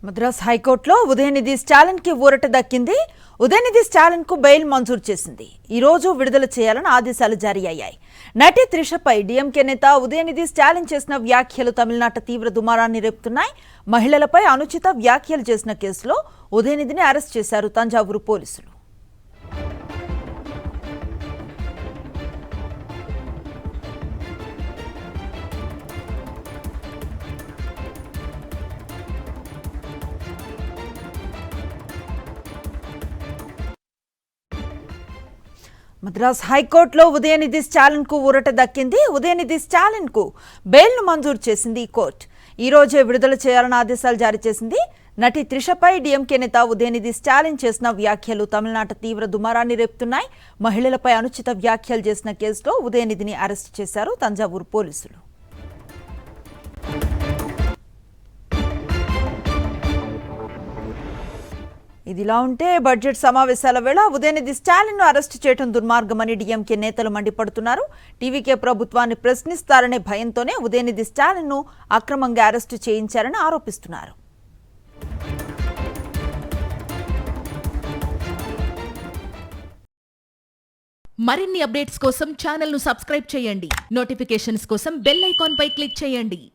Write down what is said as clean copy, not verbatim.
మద్రాస్ హైకోర్టులో ఉదయనిధి స్టాలిన్ కి ఊరట దక్కింది. ఉదయనిధి స్టాలిన్ కు బెయిల్ మంజూరు చేసింది. ఈ రోజు విడుదల చేయాలని ఆదేశాలు జారీ అయ్యాయి. నటి త్రిషపై డీఎంకే నేత ఉదయనిధి స్టాలిన్ చేసిన వ్యాఖ్యలు తమిళనాట తీవ్ర దుమారాన్ని రేపుతున్నాయి. మహిళలపై అనుచిత వ్యాఖ్యలు చేసిన కేసులో ఉదయనిధిని అరెస్ట్ చేశారు తంజావూరు పోలీసులు. మద్రాస్ హైకోర్టులో ఉదయనిధి స్టాలిన్ కు ఊరట దక్కింది. ఉదయనిధి స్టాలిన్ కు బెయిల్ ను మంజూరు చేసింది కోర్టు. ఈ రోజే విడుదల చేయాలని ఆదేశాలు జారీ చేసింది. నటి త్రిషపై డీఎంకే నేత ఉదయనిధి స్టాలిన్ చేసిన వ్యాఖ్యలు తమిళనాట తీవ్ర దుమారాన్ని రేపుతున్నాయి. మహిళలపై అనుచిత వ్యాఖ్యలు చేసిన కేసులో ఉదయనిధిని అరెస్టు చేశారు తంజావూరు పోలీసులు. ఇదిలా ఉంటే బడ్జెట్ సమావేశాల వేళ ఉదయనిధి స్టాలిన్ ను అరెస్టు చేయడం దుర్మార్గమని డీఎంకే నేతలు మండిపడుతున్నారు. టీవీకే ప్రభుత్వాన్ని ప్రశ్నిస్తారనే భయంతోనే ఉదయనిధి స్టాలిన్ ను అక్రమంగా అరెస్టు చేయించారని ఆరోపిస్తున్నారు. మరిన్ని అప్డేట్స్ కోసం ఛానల్ ను సబ్స్క్రైబ్ చేయండి. నోటిఫికేషన్స్ కోసం బెల్ ఐకాన్ పై క్లిక్ చేయండి.